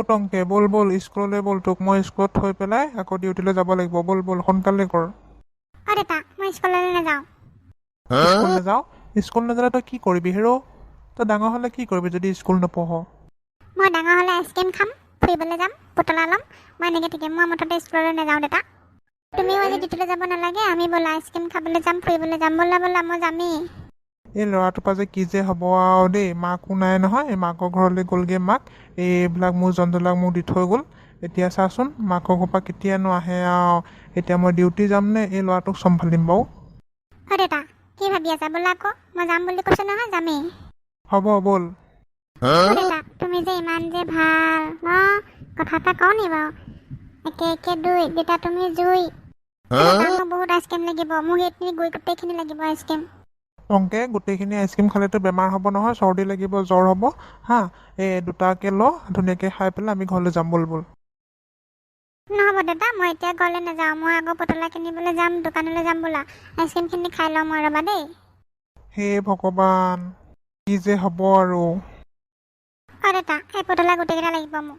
টংকে বল বল স্কুললৈ বল, তোক মই স্কুলত থৈ পেলাই আকৌ ডিউটিলৈ যাব লাগিব। বল বল সোনকালে কৰ। দেতা মই স্কুললৈ নাযাওঁ। স্কুল নাযাওঁ? স্কুল নাযালে তই কি কৰিবি হেৰ? তই ডাঙৰ হ'লে কি কৰিবি যদি স্কুল নপঢ়? মই ডাঙৰ হ'লে আইচক্ৰীম খাম, ফুৰিবলৈ যাম, পুতলা ল'ম, মই এনেকৈ থাকিম। মই মুঠতে স্কুললৈ নাযাওঁ দেতা। তুমিও আজি ডিউটিলৈ যাব নালাগে, আমি ব'লা আইচক্ৰীম খাবলৈ যাম, ফুৰিবলৈ যাম। ব'লা ব'লা, মই যামেই। এই ল'ৰাটোৰ পৰা যে কি যে হ'ব আৰু দেই। মাকো নাই নহয়, এই মাকৰ ঘৰলৈ গ'লগৈ মাক। এইবিলাক মোৰ জঞ্জলাক মোক দি থৈ গ'ল। এতিয়া চাচোন মাকৰ ঘৰৰ পৰা কেতিয়ানো আহে আৰু। এতিয়া মই ডিউটি যাম নে এই ল'ৰাটোক চম্ভালিম বাৰু? দেতা কি ভাবি আছা? ব'লা আকৌ, মই যাম বুলি কৈছোঁ নহয়, যামেই। হ'ব ব'ল। দেতা তুমি যে ইমান যে ভাল ন, কথা এটা কওঁ নি বাৰু? একে একে দুই, দেতা তুমি জুই। মোক বহুত আইচক্ৰীম লাগিব, মোক এইখিনি গৈ গোটেইখিনি লাগিব আইচক্ৰীম। টংকে গোটেইখিনি আইচক্ৰীম খালেতো বেমাৰ হ'ব নহয়, চৰ্দি লাগিব, জ্বৰ হ'ব হা। এই দুটাকে ল, ধুনীয়াকৈ খাই পেলাই আমি ঘৰলৈ যাম। ব'ল ব'ল। নহ'ব দেতা, মই এতিয়া ঘৰলৈ নাযাওঁ। মই আকৌ পুতলা কিনিবলৈ যাম, দোকানলৈ যাম। ব'লা আইচক্ৰীমখিনি খাই লওঁ মই, ৰ'বা দেই। হে ভগৱান, কি যে হ'ব আৰু। দেতা এই পুতলা গোটেইকেইটা লাগিব মোক।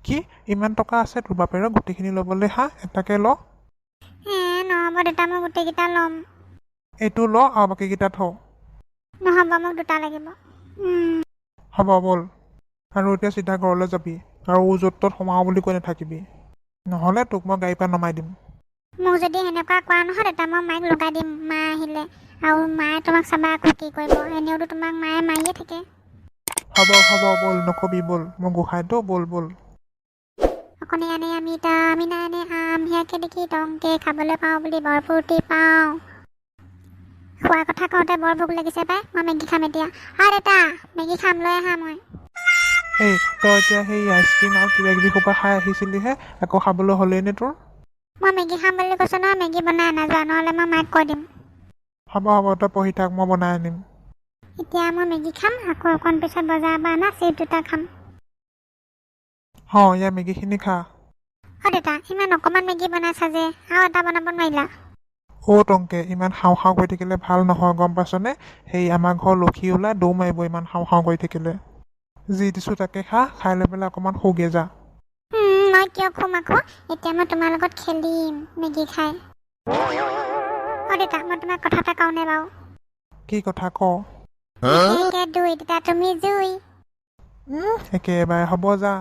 কি ইমান টকা আছে তোৰ বাপেৰৰ গোটেইখিনি ল'বলৈ? হা, এটাকে ল। নহ'ব দেতা, মই গোটেইকেইটা ল'ম। এইটো ল আৰু বাকীকেইটা থ। নহ'ব, মোক দুটা লাগিব। হ'ব ব'ল। আৰু এতিয়া চিধা ঘৰলৈ যাবি, আৰু য'ত ত'ত সোমাওঁ বুলি কৈ নাথাকিবি, নহ'লে তোক মই গাড়ীৰ পৰা নমাই দিম। মোক যদি সেনেকুৱা কৰা নহয় দেতা, মই মাইক লগাই দিম মা আহিলে। আৰু মায়ে তোমাক চাবা আকৌ কি কৰিব, এনেওতো তোমাক মায়ে মাৰিয়ে থাকে। হ'ব হ'ব ব'ল, নকবি ব'ল, মই গোসাঁইতো ব'ল ব'ল। অকণি আনে আমি নাই আনে আম সেয়াকে দেখি টংকে খাবলৈ পাওঁ বুলি বৰ ফূৰ্তি পাওঁ। খোৱাৰ কথা কওঁতে বৰ ভোক লাগিছে পাই, মই মেগী খাম এতিয়া। দেতা মেগী খাম, লৈ আহা মই। এই তই এতিয়া সেই আইচক্ৰীম আৰু কিবা কিবি সোপা খাই আহিছিলিহে, আকৌ খাবলৈ হ'লেই নে তোৰ? মই মেগী খাম বুলি কৈছোঁ নহয়, মেগী বনাই নাযোৱা, নহ'লে মই মাক কৈ দিম। হ'ব হ'ব, তই পঢ়ি থাক, মই বনাই আনিম। এতিয়া মই মেগী খাম, আকৌ অকণ পিছত বজাৰৰ পৰা অনা চিপ দুটা খাম। ইয়াৰ মেগীখিনি খা। দেতা ইমান অকণমান মেগী বনাইছা যে, আৰু এটা বনাব নোৱাৰিলা? টংকে ইমান খাওঁ খাওঁ কৰি থাকিলে ভাল নহয়, গম পাইছনে? সেই আমাৰ ঘৰ লক্ষী ওলাই দৌ মাৰিব ইমান খাওঁ খাওঁ কৰি থাকিলে। যি দিছোঁ তাকে খা, খাই লৈ পেলাই অকণমান শুগে যা। মই কিয় খুম আকৌ? এতিয়া মই তোমাৰ লগত খেলিম মেগী খাই। দেতা মই তোমাক কথা এটা কওঁনে বাৰু? কি কথা ক? দুই, দেতা তুমি জুই। একেবাৰে হ'ব যা।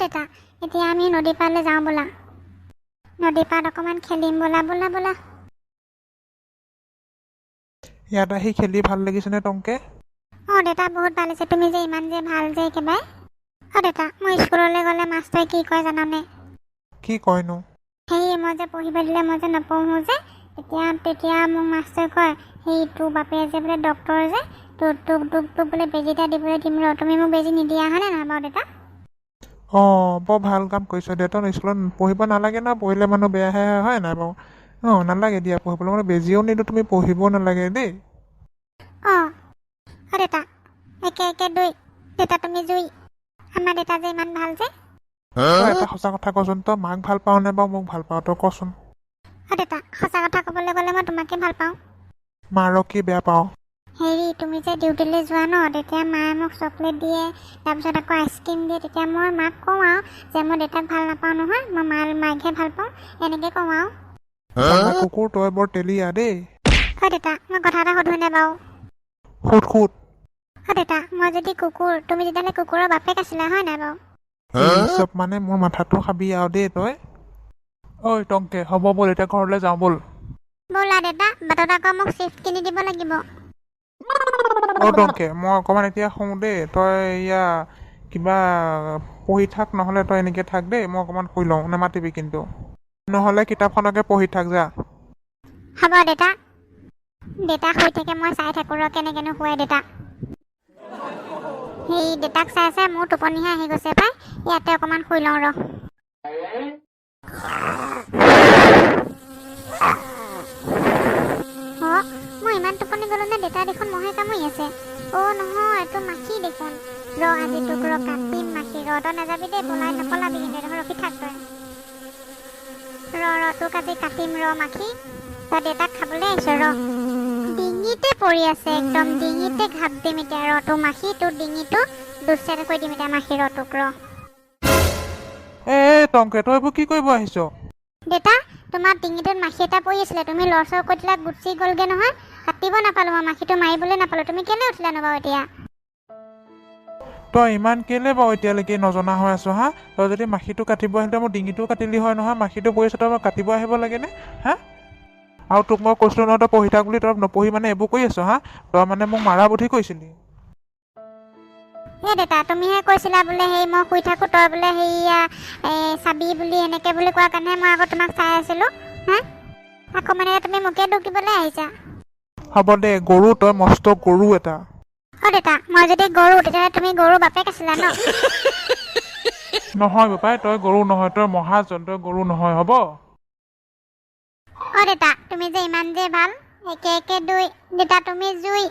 দেতা এতিয়া আমি নদী পাৰলৈ যাওঁ ব'লা। নদী পাৰত অকণমান খেলিম, ব'লা ব'লা ব'লা। ইয়াত আহি খেলি ভাল লাগিছেনে টংকে? দেতা বহুত ভাল হৈছে, তুমি যে ইমান যে ভাল যে একেবাৰে। দেতা মই স্কুললৈ গ'লে মাষ্টৰে কি কয় জানানে? কি কয়নো? মই যে পঢ়িব দিলে মই যে নপঢ়োঁ যে, তেতিয়া মোক মাষ্টৰে কয়, তোৰ বাপে যে বোলে ডক্তৰ যে, তোক বোলে বেজী এটা দিবলৈ দিম ৰ, তুমি মোক বেজী নিদিয়া হয়নে নহয় বাৰু দেতা? বৰ ভাল কাম কৰিছ দে। তই স্কুলত পঢ়িব নালাগে ন, পঢ়িলে মানুহ বেয়াহে হয় নাই বাৰু? নালাগে দিয়া পঢ়িবলৈ, মানে বেজীও নিদিওঁ, তুমি পঢ়িবও নালাগে দেই। দেতা একে একে দুই, দেতা তুমি জুই। আমাৰ দেতা যে ইমান ভাল যে। তই এটা সঁচা কথা কচোন, তই মাক ভাল পাওঁ নে বাৰু মোক ভাল পাওঁ, তই কচোন। দেতা সঁচা কথা ক'বলৈ গ'লে মই তোমাকে ভাল পাওঁ। মাৰক কি বেয়া পাওঁ? তুমি যে ডিউটিলৈ যোৱা ন, তেতিয়া মায়ে মোক চকলেট দিয়ে, তাৰপিছত আকৌ আইচক্ৰীম দিয়ে, তেতিয়া মই মাক কওঁ আৰু যে মই দেউতাক ভাল নাপাওঁ নহয়, মই মাকহে ভাল পাওঁ, এনেকৈ কওঁ আৰু। কুকুৰ তই বৰ তেলীয়া দেই। দেতা মই কথা এটা সুধোনে বাৰু? সুধ। দেতা মই যদি কুকুৰ, তুমি তেতিয়াহ'লে কুকুৰৰ বাপেক আছিলা হয় নাই বাৰু? চব মানে মোৰ মাথাটো খাবি আৰু দেই তই। ঐ টংকে হ'ব ব'ল, এতিয়া ঘৰলৈ যাওঁ ব'ল। ব'লা দেতা, বাটত আকৌ মোক চিপছ কিনি দিব লাগিব। টংকে মই অকণমান এতিয়া শুওঁ দেই, তই কিবা পঢ়ি থাক, নহ'লে তই এনেকৈ থাক দেই, মই অকণমান শুই লওঁ, নেমাতিবি কিন্তু। নহ'লে কিতাপখনকে পঢ়ি থাক যা। হ'ব দেতা। দেতা শুই থাকে, মই চাই থাকোঁ ৰ কেনেকেনো শুৱে দেতা। দেতাক চাই চাই মোৰ টোপনিহে আহি গৈছে পাই, ইয়াতে অকণমান শুই লওঁ ৰ। মই ইমান টোপনি গ'লো নে? দেতা দেখোন মহে কামুৰি আছে। নহয় এইটো মাখি দেখোন। আজি তোক কাটিম মাখি, তই নাযাবি দেই, নপলাবি কিন্তু দেখোন, ৰখি থাক তই। তোক আজি কাটিম মাখি, তই দেতাক খাবলৈ আহিছ ডিঙিতে পৰি আছে, একদম ডিঙিতে ঘাপ দিম এতিয়া তোৰ মাখি, তোৰ ডিঙিটো দুচেট কৰি দিম এতিয়া মাখি তোক টংকে তই এইবোৰ কি কৰিব আহিছ? দেউতা তোমাৰ ডিঙিটোত মাখি এটা পৰি আছিলে তুমি লৰচৰ কৰি দিলা গুচি গ'লগে নহয় কাটিব নাপালোঁ মই মাখিটো মাৰিবলৈ নাপালোঁ তুমি কেলৈ উঠিলানো বাৰু এতিয়া তই ইমান কেলে বাৰু এতিয়ালৈকে নজনা হৈ আছ হা? তই যদি মাখিটো কাটিব আহিলে মোৰ ডিঙিটোও কাটিলি হয় নহয়, মাখিটো পৰিছে তই মই কাটিব আহিব লাগেনে হা? আৰু তোক মই কৈছিলোঁ নহয় তই পঢ়ি থাক বুলি, তই নপঢ়ি মানে এইবোৰ কৰি আছ হা? তই মানে মোক মাৰা বুদ্ধি কৰিছিলি। এই দেউতা তুমিহে কৈছিলা বোলে সেই মই শুই থাকোঁ তই বোলে সেইয়া চাবি বুলি এনেকৈ বুলি কোৱাৰ কাৰণেহে মই আকৌ তোমাক চাই আছিলোঁ হা আকৌ মানে তুমি মোকে দুখ দিবলৈ আহিছা হ'ব দে গৰু, তই মস্ত গৰু এটা। দেউতা মই যদি গৰু তেতিয়াহ'লে তুমি গৰু বাপেক আছিলা ন নহয় বাপাই, তই গৰু নহয়, তই মহাজন, তই গৰু নহয় হ'ব? দেউতা তুমি যে ইমান যে ভাল একে একে দুই দেউতা তুমি জুই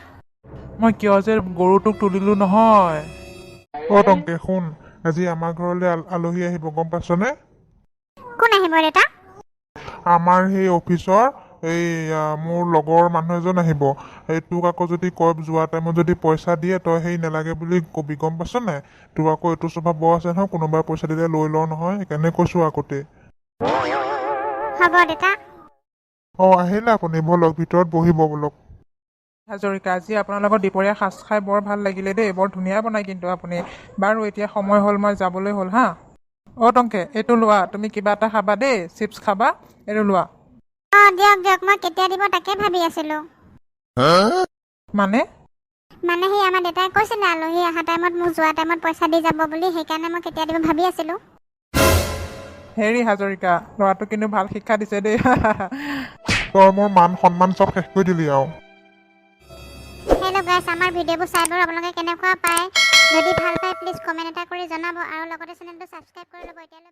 মই কিয় যে গৰুটোক তুলিলোঁ নহয়। টংকে শুন, আজি আমাৰ ঘৰলৈ আলহী আহিব গম পাইছনে? কোন আহিব দেউতা আমাৰ সেই অফিচৰ মোৰ লগৰ মানুহ এজন আহিব। তোক আকৌ যদি কয় যোৱা টাইমত যদি পইচা দিয়ে তই সেই নালাগে বুলি কবি গম পাইছ নাই? তোক আকৌ এইটো স্বভাৱ বৰ আছে নহয়, কোনোবাই পইচা দিলে লৈ লওঁ নহয়, সেইকাৰণে কৈছোঁ আগতে। হ'ব দেউতা আহিলে আপুনি বলক, ভিতৰত বহিব বলক। হাজৰিকা, আজি আপোনাৰ লগত দুপৰীয়া সাজ খাই বৰ ভাল লাগিলে দেই, বৰ ধুনীয়া বনাই কিন্তু আপুনি। বাৰু এতিয়া সময় হ'ল, মই যাবলৈ হ'ল হা। টংকে এইটো লোৱা, তুমি কিবা এটা খাবা দেই, চিপছ খাবা, এইটো লোৱা। দিয়ক দিয়ক মই কেতিয়া দিব তাকে ভাবি আছিলোঁ মানে সেই আমাৰ দেউতাই কৈছিলে আলহী অহা টাইমত মোক যোৱা টাইমত পইচা দি যাব বুলি, সেইকাৰণে মই কেতিয়া দিব ভাবি আছিলোঁ হেৰি হাজৰিকা, ল'ৰাটো কিন্তু ভাল শিক্ষা দিছে দেই তই মোৰ মান সন্মান চব শেষ কৰি দিলি আৰু। হেল্ল' গাইছ, আমাৰ ভিডিঅ'বোৰ চাই বাৰু আপোনালোকে কেনেকুৱা পায়? যদি ভাল পায় প্লিজ কমেণ্ট এটা কৰি জনাব আৰু লগতে চেনেলটো ছাবস্ক্ৰাইব কৰি ল'ব। এতিয়ালৈ